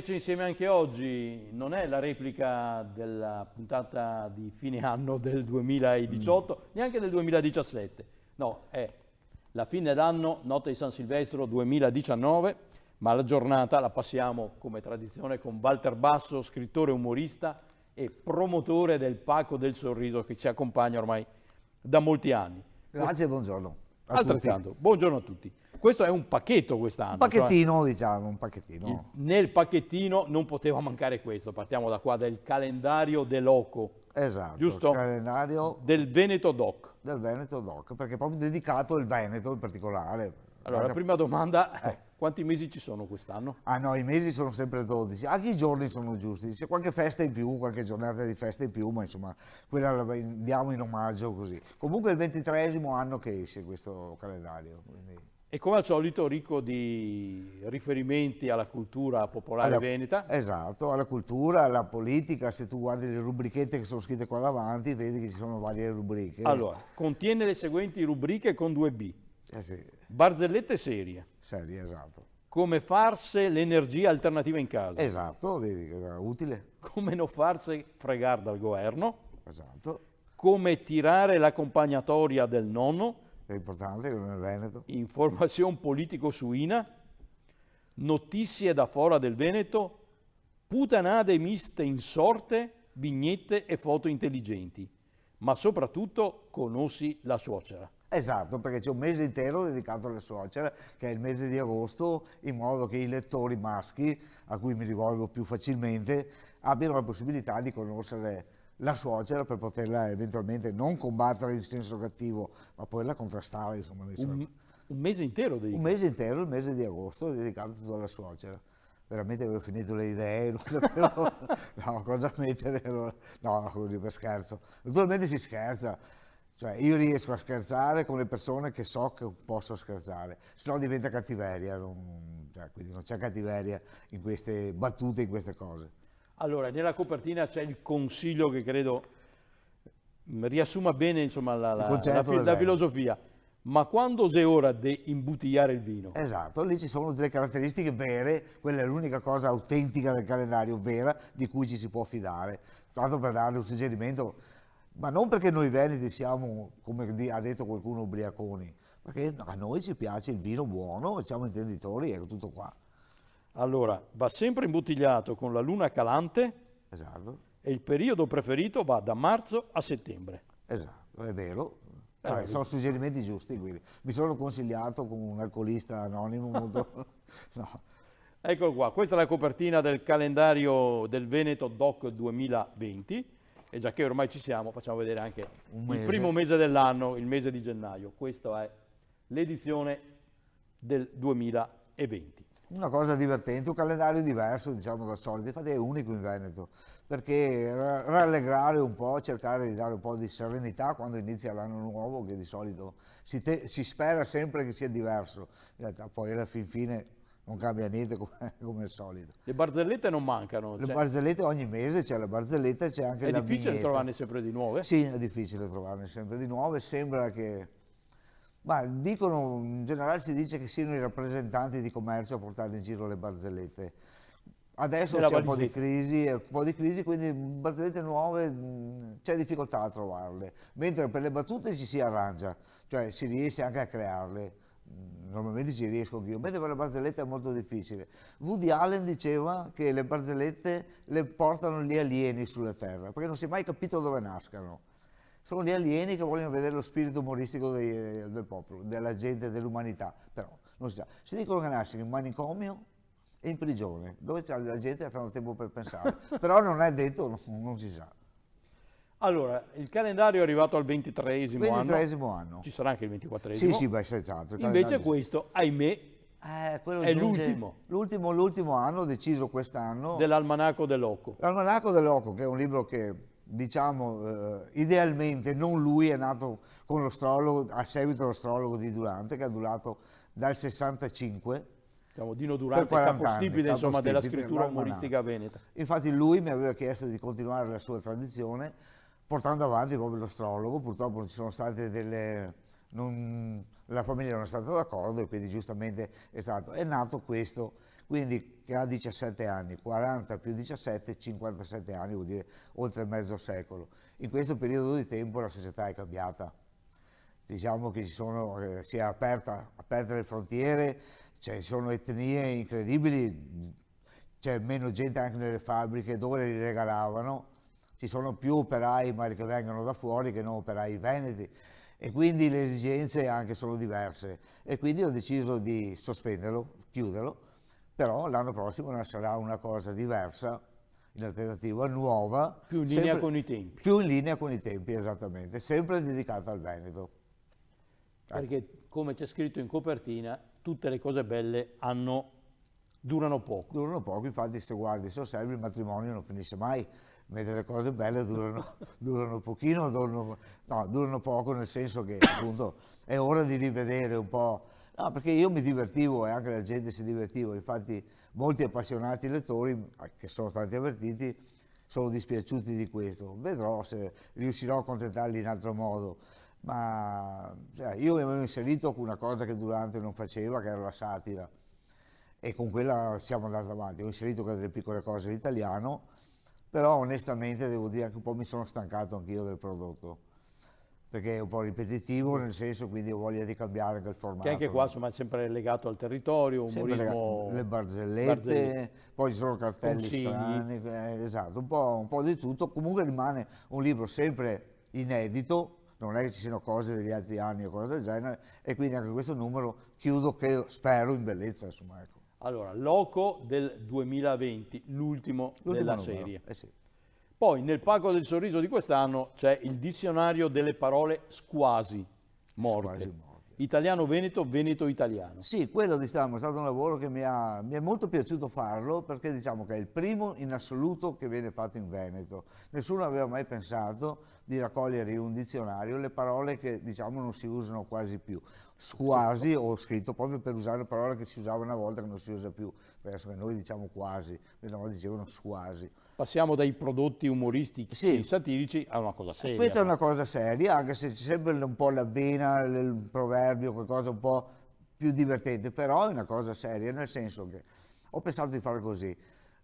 ritroverci insieme anche oggi non è la replica della puntata di fine anno del 2018, neanche del 2017, no, è la fine d'anno, notte di San Silvestro 2019, ma la giornata la passiamo come tradizione con Walter Basso, scrittore, umorista e promotore del Pacco del Sorriso che ci accompagna ormai da molti anni. Grazie e buongiorno a Altrettanto, tutti. buongiorno a tutti. Questo è un pacchetto quest'anno. Un pacchettino, diciamo, un pacchettino. Nel pacchettino non poteva mancare questo, partiamo da qua, del calendario dell'Oco. Esatto, Giusto? il calendario Del Veneto Doc. del Veneto Doc, perché è proprio dedicato al Veneto in particolare. Allora, la prima domanda è quanti mesi ci sono quest'anno? Ah no, i mesi sono sempre 12, anche i giorni sono giusti, c'è qualche festa in più, qualche giornata di festa in più, ma insomma quella la diamo in omaggio così. Comunque è il 23esimo anno che esce questo calendario. Quindi... E come al solito ricco di riferimenti alla cultura popolare veneta. Esatto, alla cultura, alla politica, se tu guardi le rubrichette che sono scritte qua davanti, vedi che ci sono varie rubriche. Allora, contiene le seguenti rubriche con 2B. Sì. Barzellette serie. Serie, esatto. Come farse l'energia alternativa in casa. Esatto, vedi che era utile. Come non farsi fregare dal governo. Esatto. Come tirare l'accompagnatoria del nonno. È importante che non è Veneto. Informazione politico-suina. Notizie da fora del Veneto. Putanade miste in sorte, vignette e foto intelligenti. Ma soprattutto conosci la suocera. Esatto, perché c'è un mese intero dedicato alla suocera, che è il mese di agosto, in modo che i lettori maschi, a cui mi rivolgo più facilmente, abbiano la possibilità di conoscere la suocera per poterla eventualmente non combattere in senso cattivo, ma poterla contrastare. Insomma, Un mese intero dedicato? Un mese intero, il mese di agosto, è dedicato tutto alla suocera. Veramente avevo finito le idee, non sapevo no, cosa mettere, allora, no, così per scherzo. Naturalmente si scherza. Cioè io riesco a scherzare con le persone che so che posso scherzare, se no diventa cattiveria, quindi non c'è cattiveria in queste battute, in queste cose. Allora, nella copertina c'è il consiglio che credo riassuma bene insomma, la filosofia. Ma quando è ora di imbottigliare il vino? Esatto, lì ci sono delle caratteristiche vere, quella è l'unica cosa autentica del calendario, vera, di cui ci si può fidare. Tanto per darle un suggerimento, ma non perché noi veneti siamo, come ha detto qualcuno, ubriaconi, perché a noi ci piace il vino buono, siamo intenditori, ecco tutto qua. Allora, va sempre imbottigliato con la luna calante. Esatto. E il periodo preferito va da marzo a settembre. Esatto, è vero. Sono suggerimenti giusti, quindi. Mi sono consigliato con un alcolista anonimo molto... no. Eccolo qua, questa è la copertina del calendario del Veneto Doc 2020. E già che ormai ci siamo, facciamo vedere anche il primo mese dell'anno, il mese di gennaio. Questa è l'edizione del 2020. Una cosa divertente, un calendario diverso, diciamo, dal solito, infatti è unico in Veneto, perché rallegrare un po', cercare di dare un po' di serenità quando inizia l'anno nuovo, che di solito si spera sempre che sia diverso, in realtà poi alla fin fine non cambia niente come al solito. Le barzellette non mancano. Le barzellette ogni mese c'è la barzelletta, c'è anche la vignetta. È difficile trovarne sempre di nuove? Sì, è difficile trovarne sempre di nuove, sembra che... Ma dicono, in generale si dice che siano i rappresentanti di commercio a portare in giro le barzellette. Adesso c'è un po' di crisi, quindi barzellette nuove c'è difficoltà a trovarle, mentre per le battute ci si arrangia, cioè si riesce anche a crearle. Normalmente ci riesco anch'io, mentre per le barzellette è molto difficile. Woody Allen diceva che le barzellette le portano gli alieni sulla Terra, perché non si è mai capito dove nascano. Sono gli alieni che vogliono vedere lo spirito umoristico del popolo, della gente, dell'umanità, però non si sa. Si dicono che nascono in manicomio e in prigione, dove la gente ha tanto tempo per pensare, però non è detto, non si sa. Allora, il calendario è arrivato al 23esimo anno. Ci sarà anche il 24esimo. Sì, beh, senz'altro. Invece questo, ahimè, è l'ultimo. L'ultimo anno, deciso quest'anno. Dell'Almanacco dell'Oco. L'Almanacco dell'Oco, che è un libro che, diciamo, idealmente non lui è nato con l'astrologo, a seguito dell'astrologo di Durante, che ha durato dal 65. Diciamo, Dino Durante, capostipite insomma, della scrittura umoristica veneta. Infatti lui mi aveva chiesto di continuare la sua tradizione portando avanti proprio l'astrologo. Purtroppo non ci sono state la famiglia non è stata d'accordo e quindi giustamente è nato questo quindi che ha 17 anni, 40 più 17, 57 anni, vuol dire oltre mezzo secolo. In questo periodo di tempo la società è cambiata, diciamo che si è aperte le frontiere, ci sono etnie incredibili, c'è meno gente anche nelle fabbriche dove li regalavano, ci sono più operai magari che vengono da fuori che non operai veneti, e quindi le esigenze anche sono diverse, e quindi ho deciso di sospenderlo, chiuderlo, però l'anno prossimo sarà una cosa diversa, in alternativa nuova. Più in linea con i tempi. Più in linea con i tempi, esattamente, sempre dedicata al Veneto. Perché come c'è scritto in copertina, tutte le cose belle durano poco. Durano poco, infatti se guardi, se osservi il matrimonio non finisce mai, mentre le cose belle durano pochino, durano poco, nel senso che appunto è ora di rivedere un po'. No, perché io mi divertivo e anche la gente si divertiva, infatti molti appassionati lettori che sono stati avvertiti sono dispiaciuti di questo. Vedrò se riuscirò a accontentarli in altro modo, ma io mi avevo inserito con una cosa che Durante non faceva, che era la satira, e con quella siamo andati avanti. Ho inserito delle piccole cose in italiano, però onestamente devo dire che un po' mi sono stancato anch'io del prodotto, perché è un po' ripetitivo, nel senso, quindi ho voglia di cambiare anche il formato. Che anche qua insomma è sempre legato al territorio, umorismo... Le barzellette, poi ci sono cartelli consigli. strani, esatto, un po' di tutto. Comunque rimane un libro sempre inedito, non è che ci siano cose degli altri anni o cose del genere, e quindi anche questo numero chiudo, che spero, in bellezza, insomma, ecco. Allora, Loco del 2020, l'ultimo della numero, serie. sì. Poi nel Parco del Sorriso di quest'anno c'è il dizionario delle parole squasi morte. Italiano-veneto, veneto-italiano. Sì, quello diciamo è stato un lavoro che mi è molto piaciuto farlo, perché diciamo che è il primo in assoluto che viene fatto in Veneto. Nessuno aveva mai pensato di raccogliere in un dizionario le parole che diciamo non si usano quasi più. Squasi ho scritto proprio per usare le parole che si usavano una volta che non si usa più, perché noi diciamo quasi, una volta dicevano squasi. Passiamo dai prodotti umoristici satirici a una cosa seria. Questa è una cosa seria, anche se c'è sempre un po' la vena, il proverbio, qualcosa un po' più divertente, però è una cosa seria, nel senso che ho pensato di fare così.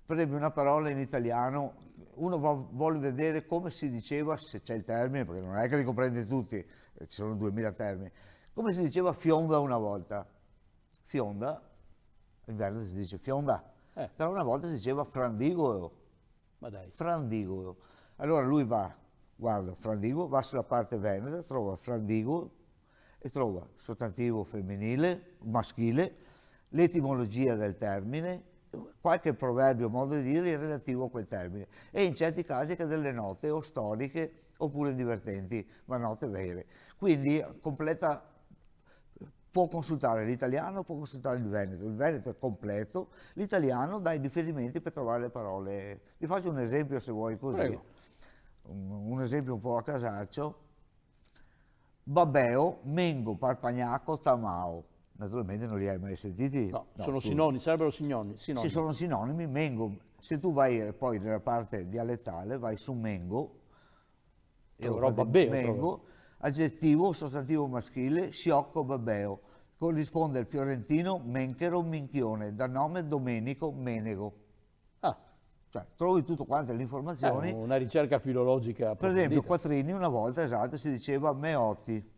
Per esempio una parola in italiano, uno vuole vedere come si diceva, se c'è il termine, perché non è che li comprende tutti, ci sono 2000 termini, come si diceva fionda una volta. Fionda, in Veneto si dice fionda, però una volta si diceva frandigo. Ma dai. Frandigo. Allora lui guarda, frandigo, va sulla parte veneta, trova frandigo e trova sostantivo femminile, maschile, l'etimologia del termine, qualche proverbio, modo di dire relativo a quel termine, e in certi casi anche delle note o storiche oppure divertenti, ma note vere. Quindi completa. Può consultare l'italiano, può consultare il Veneto è completo, l'italiano dà i riferimenti per trovare le parole. Vi faccio un esempio se vuoi così. Prego. Un esempio un po' a casaccio. Babeo, Mengo, Parpagnacco, Tamao. Naturalmente non li hai mai sentiti? No, sono sinonimi, sarebbero sinonimi. Sì, sono sinonimi. Mengo, se tu vai poi nella parte dialettale, vai su Mengo, Mengo, aggettivo, sostantivo maschile, sciocco, babeo. Corrisponde al fiorentino menchero, minchione, da nome Domenico, Menego. Cioè, trovi tutto quante le informazioni. Una ricerca filologica per esempio, Quattrini una volta, esatto, si diceva Meotti.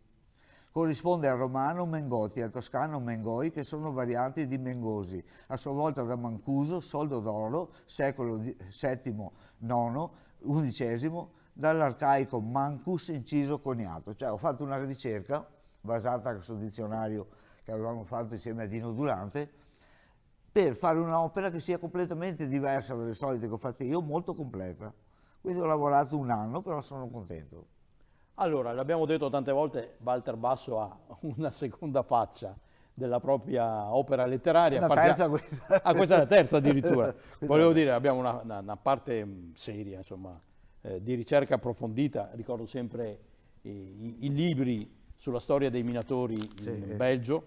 Corrisponde al romano Mengoti, al toscano Mengoi, che sono varianti di Mengosi, a sua volta da Mancuso, soldo d'oro, secolo VII, IX, XI, dall'arcaico mancus, inciso, coniato. Cioè ho fatto una ricerca basata anche sul dizionario che avevamo fatto insieme a Dino Durante per fare un'opera che sia completamente diversa dalle solite che ho fatte io, molto completa. Quindi ho lavorato un anno, però sono contento. Allora, l'abbiamo detto tante volte, Walter Basso ha una seconda faccia della propria opera letteraria. La terza, questa. Questa è la terza addirittura. Volevo dire, abbiamo una parte seria, insomma, di ricerca approfondita. Ricordo sempre i libri sulla storia dei minatori in Belgio.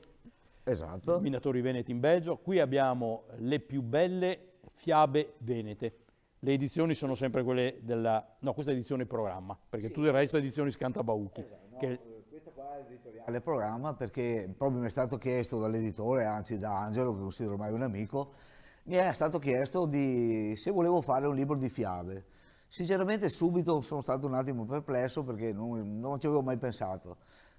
Esatto. Minatori veneti in Belgio. Qui abbiamo le più belle fiabe venete. Le edizioni sono sempre quelle della... No, questa è edizione programma, perché tutto il resto è edizioni Scantabauchi. Questa qua è editoriale programma perché proprio mi è stato chiesto dall'editore, anzi da Angelo, che considero ormai un amico, mi è stato chiesto se volevo fare un libro di fiabe. Sinceramente subito sono stato un attimo perplesso perché non ci avevo mai pensato.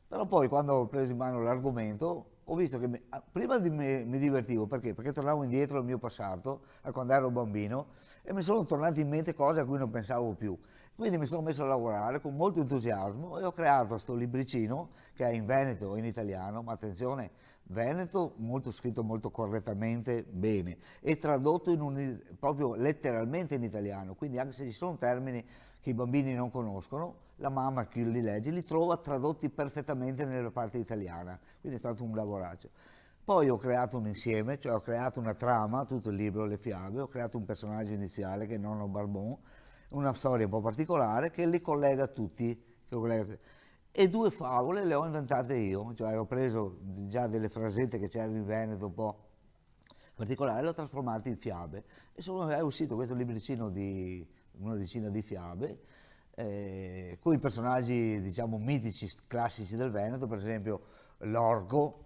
Però poi quando ho preso in mano l'argomento ho visto che prima mi divertivo, perché? Perché tornavo indietro al mio passato, a quando ero bambino, e mi sono tornate in mente cose a cui non pensavo più. Quindi mi sono messo a lavorare con molto entusiasmo e ho creato questo libricino che è in veneto e in italiano, ma attenzione, veneto molto scritto molto correttamente bene e tradotto proprio letteralmente in italiano, quindi anche se ci sono termini che i bambini non conoscono, la mamma che li legge li trova tradotti perfettamente nella parte italiana, quindi è stato un lavoraccio. Poi ho creato un insieme, cioè ho creato una trama, tutto il libro, le fiabe, ho creato un personaggio iniziale che è Nonno Barbon, una storia un po' particolare che li collega tutti. E 2 favole le ho inventate io, cioè ho preso già delle frasette che c'erano in Veneto un po' particolari, le ho trasformate in fiabe e è uscito questo libricino di una decina di fiabe con i personaggi diciamo mitici, classici del Veneto, per esempio l'orco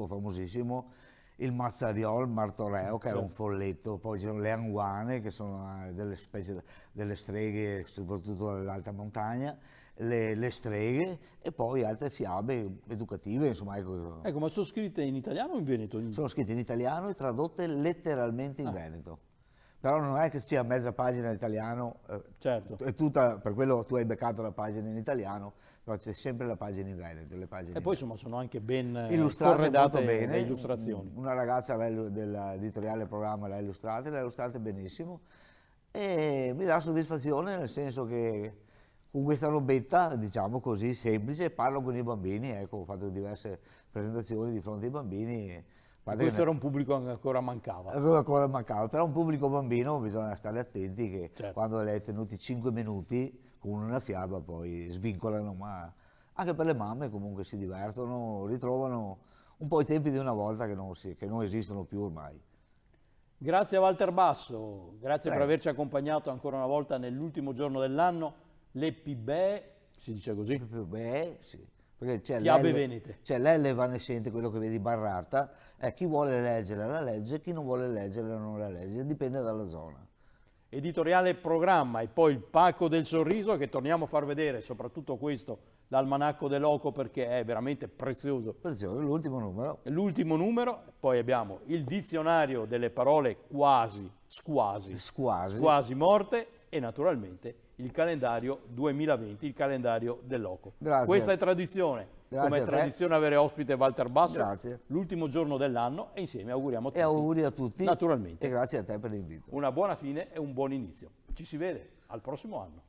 famosissimo, il Mazzariol, Martoreo che era un folletto, poi c'erano le anguane che sono delle specie, delle streghe soprattutto dell'alta montagna, le streghe e poi altre fiabe educative, insomma. Ecco, ma sono scritte in italiano o in veneto? Sono scritte in italiano e tradotte letteralmente in veneto. Però non è che sia mezza pagina in italiano, certo. è tutta, per quello tu hai beccato la pagina in italiano, però c'è sempre la pagina in veneto. Le pagine E poi insomma sono anche ben illustrate corredate molto bene, da illustrazioni. Una ragazza dell'editoriale Programma le ha illustrate benissimo e mi dà soddisfazione nel senso che con questa robetta, diciamo così, semplice, parlo con i bambini, ecco, ho fatto diverse presentazioni di fronte ai bambini. Questo era un pubblico che ancora mancava. Ancora mancava, però un pubblico bambino bisogna stare attenti che certo. Quando le hai tenuti 5 minuti con una fiaba poi svincolano, ma anche per le mamme comunque si divertono, ritrovano un po' i tempi di una volta che non esistono più ormai. Grazie a Walter Basso, grazie Prego. per averci accompagnato ancora una volta nell'ultimo giorno dell'anno, le PIBE, si dice così? Beh, sì. Perché Fiabe venete. C'è l'evanescente, quello che vedi Barratta, chi vuole leggere la legge, chi non vuole leggere non la legge, dipende dalla zona. Editoriale Programma e poi il Pacco del Sorriso che torniamo a far vedere, soprattutto questo, l'Almanacco de Loco perché è veramente prezioso. Prezioso, l'ultimo numero. L'ultimo numero, poi abbiamo il dizionario delle parole quasi, squasi morte e naturalmente il calendario 2020, il calendario del Loco. Grazie. Questa è tradizione. Grazie Come è tradizione avere ospite Walter Basso, grazie. L'ultimo giorno dell'anno e insieme auguriamo a tutti. E auguri a tutti. Naturalmente. E grazie a te per l'invito. Una buona fine e un buon inizio. Ci si vede al prossimo anno.